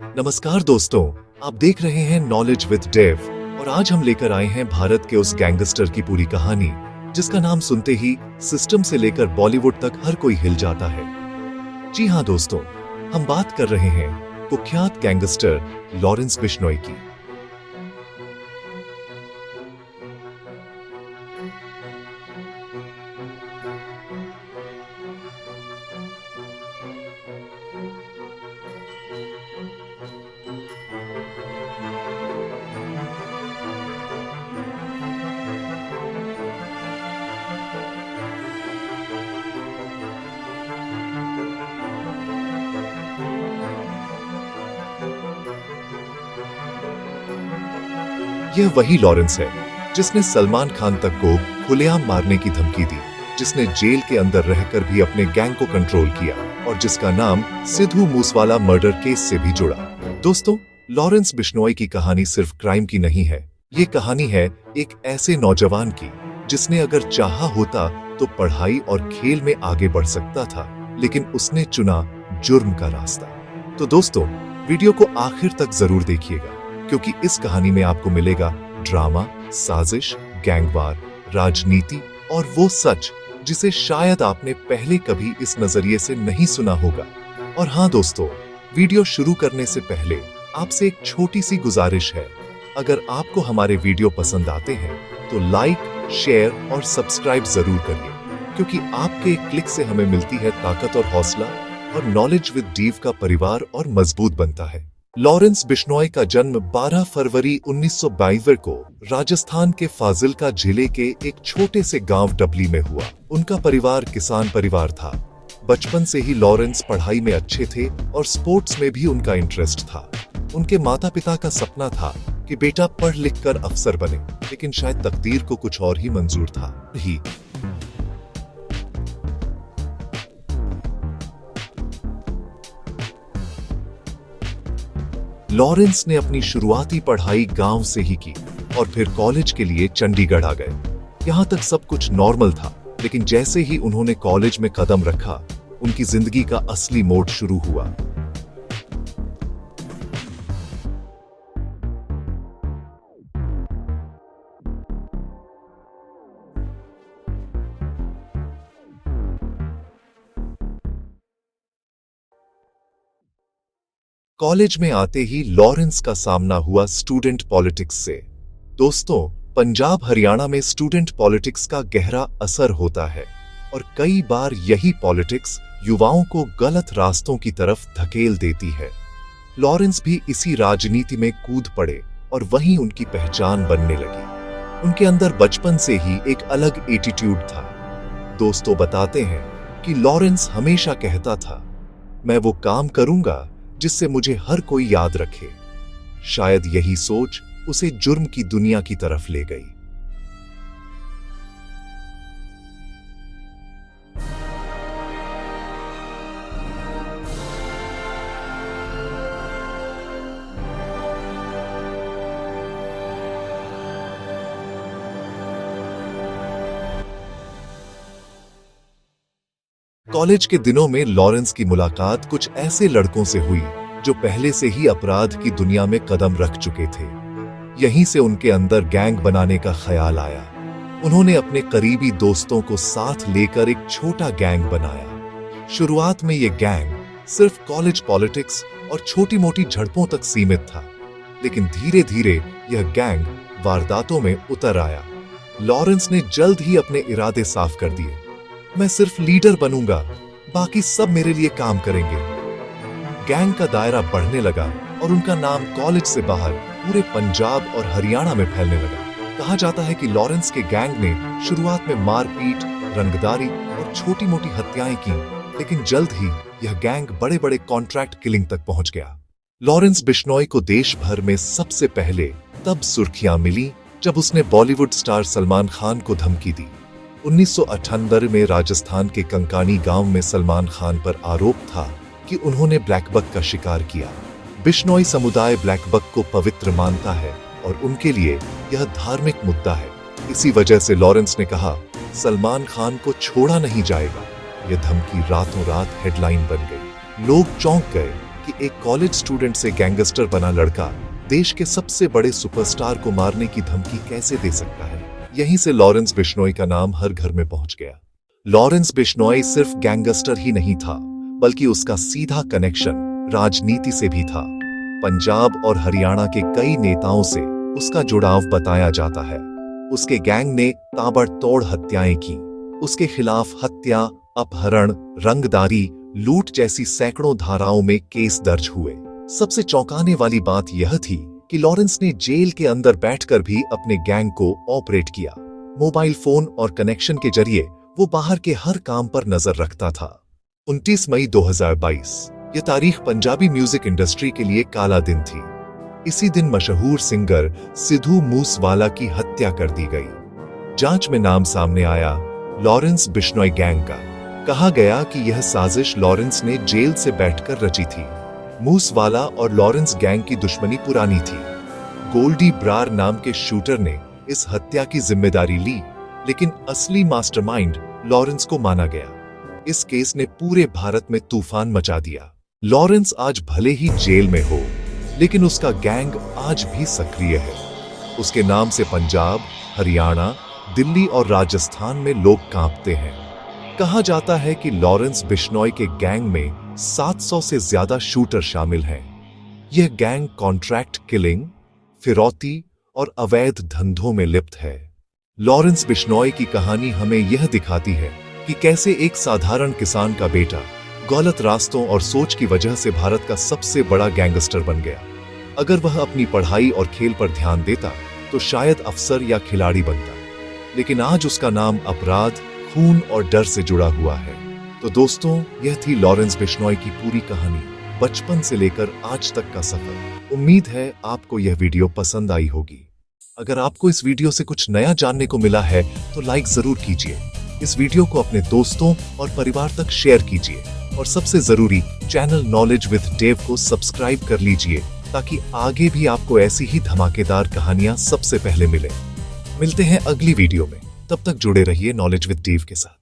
नमस्कार दोस्तों, आप देख रहे हैं नॉलेज विद डेव और आज हम लेकर आए हैं भारत के उस गैंगस्टर की पूरी कहानी जिसका नाम सुनते ही सिस्टम से लेकर बॉलीवुड तक हर कोई हिल जाता है। जी हाँ दोस्तों, हम बात कर रहे हैं कुख्यात गैंगस्टर लॉरेंस बिश्नोई की। यह वही लॉरेंस है जिसने सलमान खान तक को खुलेआम मारने की धमकी दी, जिसने जेल के अंदर रहकर भी अपने गैंग को कंट्रोल किया और जिसका नाम सिद्धू मूसवाला मर्डर केस से भी जुड़ा। दोस्तों, लॉरेंस बिश्नोई की कहानी सिर्फ क्राइम की नहीं है। ये कहानी है एक ऐसे नौजवान की जिसने अगर चाहा होता तो पढ़ाई और खेल में आगे बढ़ सकता था, लेकिन उसने चुना जुर्म का रास्ता। तो दोस्तों, वीडियो को आखिर तक जरूर देखिएगा क्योंकि इस कहानी में आपको मिलेगा ड्रामा, साजिश, गैंगवार, राजनीति और वो सच जिसे शायद आपने पहले कभी इस नजरिए से नहीं सुना होगा। और हाँ दोस्तों, वीडियो शुरू करने से पहले आपसे एक छोटी सी गुजारिश है। अगर आपको हमारे वीडियो पसंद आते हैं तो लाइक, शेयर और सब्सक्राइब जरूर करिए क्योंकि आपके एक क्लिक से हमें मिलती है ताकत और हौसला और नॉलेज विद डीव का परिवार और मजबूत बनता है। लॉरेंस बिश्नोई का जन्म 12 फरवरी 1922 को राजस्थान के फाजिल्का जिले के एक छोटे से गांव डबली में हुआ। उनका परिवार किसान परिवार था। बचपन से ही लॉरेंस पढ़ाई में अच्छे थे और स्पोर्ट्स में भी उनका इंटरेस्ट था। उनके माता पिता का सपना था कि बेटा पढ़ लिख कर अफसर बने, लेकिन शायद तकदीर को कुछ और ही मंजूर था। लॉरेंस ने अपनी शुरुआती पढ़ाई गांव से ही की और फिर कॉलेज के लिए चंडीगढ़ आ गए। यहां तक सब कुछ नॉर्मल था, लेकिन जैसे ही उन्होंने कॉलेज में कदम रखा, उनकी जिंदगी का असली मोड़ शुरू हुआ। कॉलेज में आते ही लॉरेंस का सामना हुआ स्टूडेंट पॉलिटिक्स से। दोस्तों, पंजाब हरियाणा में स्टूडेंट पॉलिटिक्स का गहरा असर होता है और कई बार यही पॉलिटिक्स युवाओं को गलत रास्तों की तरफ धकेल देती है। लॉरेंस भी इसी राजनीति में कूद पड़े और वहीं उनकी पहचान बनने लगी। उनके अंदर बचपन से ही एक अलग एटीट्यूड था। दोस्तों बताते हैं कि लॉरेंस हमेशा कहता था, मैं वो काम करूंगा जिससे मुझे हर कोई याद रखे। शायद यही सोच उसे जुर्म की दुनिया की तरफ ले गई। कॉलेज के दिनों में लॉरेंस की मुलाकात कुछ ऐसे लड़कों से हुई जो पहले से ही अपराध की दुनिया में कदम रख चुके थे। यहीं से उनके अंदर गैंग बनाने का ख्याल आया। उन्होंने अपने करीबी दोस्तों को साथ लेकर एक छोटा गैंग बनाया। शुरुआत में यह गैंग सिर्फ कॉलेज पॉलिटिक्स और छोटी मोटी झड़पों तक सीमित था, लेकिन धीरे धीरे यह गैंग वारदातों में उतर आया। लॉरेंस ने जल्द ही अपने इरादे साफ कर दिए। मैं सिर्फ लीडर बनूंगा, बाकी सब मेरे लिए काम करेंगे। गैंग का दायरा बढ़ने लगा और उनका नाम कॉलेज से बाहर पूरे पंजाब और हरियाणा में फैलने लगा। कहा जाता है कि लॉरेंस के गैंग ने शुरुआत में मारपीट, रंगदारी और छोटी मोटी हत्याएं की, लेकिन जल्द ही यह गैंग बड़े बड़े कॉन्ट्रैक्ट किलिंग तक पहुंच गया। लॉरेंस बिश्नोई को देश भर में सबसे पहले तब सुर्खियां मिली जब उसने बॉलीवुड स्टार सलमान खान को धमकी दी। 1978 में राजस्थान के कंकानी गांव में सलमान खान पर आरोप था कि उन्होंने ब्लैक बक का शिकार किया। बिश्नोई समुदाय ब्लैक बक को पवित्र मानता है और उनके लिए यह धार्मिक मुद्दा है। इसी वजह से लॉरेंस ने कहा, सलमान खान को छोड़ा नहीं जाएगा। यह धमकी रातों रात हेडलाइन बन गई। लोग चौंक गए कि एक कॉलेज स्टूडेंट से गैंगस्टर बना लड़का देश के सबसे बड़े सुपरस्टार को मारने की धमकी कैसे दे सकता है। यहीं से लॉरेंस बिश्नोई का नाम हर घर में पहुंच गया। लॉरेंस बिश्नोई सिर्फ गैंगस्टर ही नहीं था, बल्कि उसका सीधा कनेक्शन राजनीति से भी था। पंजाब और हरियाणा के कई नेताओं से उसका जुड़ाव बताया जाता है। उसके गैंग ने ताबड़तोड़ हत्याएं की। उसके खिलाफ हत्या, अपहरण, रंगदारी, लूट जैसी सैकड़ों धाराओं में केस दर्ज हुए। सबसे चौंकाने वाली बात यह थी कि लॉरेंस ने जेल के अंदर बैठकर भी अपने गैंग को ऑपरेट किया। मोबाइल फोन और कनेक्शन के जरिए वो बाहर के हर काम पर नजर रखता था। 29 मई 2022 यह तारीख पंजाबी म्यूजिक इंडस्ट्री के लिए काला दिन थी। इसी दिन मशहूर सिंगर सिद्धू मूसवाला की हत्या कर दी गई। जांच में नाम सामने आया लॉरेंस बिश्नोई गैंग का। कहा गया कि यह साजिश लॉरेंस ने जेल से बैठकर रची थी। मूसवाला और लॉरेंस गैंग की दुश्मनी पुरानी थी। गोल्डी ब्रार नाम के शूटर ने इस हत्या की जिम्मेदारी ली, लेकिन असली मास्टरमाइंड लॉरेंस को माना गया। इस केस ने पूरे भारत में तूफान मचा दिया। लॉरेंस आज भले ही जेल में हो, लेकिन उसका गैंग आज भी सक्रिय है। उसके नाम से पंजाब, हरियाणा, दिल्ली और राजस्थान में लोग कांपते हैं। कहा जाता है कि लॉरेंस बिश्नोई के गैंग में 700 से ज्यादा शूटर शामिल हैं। यह गैंग कॉन्ट्रैक्ट किलिंग, फिरौती और अवैध धंधों में लिप्त है। लॉरेंस बिश्नोई की कहानी हमें यह दिखाती है कि कैसे एक साधारण किसान का बेटा गलत रास्तों और सोच की वजह से भारत का सबसे बड़ा गैंगस्टर बन गया। अगर वह अपनी पढ़ाई और खेल पर ध्यान देता तो शायद अफसर या खिलाड़ी बनता, लेकिन आज उसका नाम अपराध, खून और डर से जुड़ा हुआ है। तो दोस्तों, यह थी लॉरेंस बिश्नोई की पूरी कहानी, बचपन से लेकर आज तक का सफर। उम्मीद है आपको यह वीडियो पसंद आई होगी। अगर आपको इस वीडियो से कुछ नया जानने को मिला है तो लाइक जरूर कीजिए। इस वीडियो को अपने दोस्तों और परिवार तक शेयर कीजिए और सबसे जरूरी चैनल नॉलेज विद डेव को सब्सक्राइब कर लीजिए, ताकि आगे भी आपको ऐसी ही धमाकेदार कहानियां सबसे पहले मिले। मिलते हैं अगली वीडियो में, तब तक जुड़े रहिए नॉलेज विद डेव के साथ।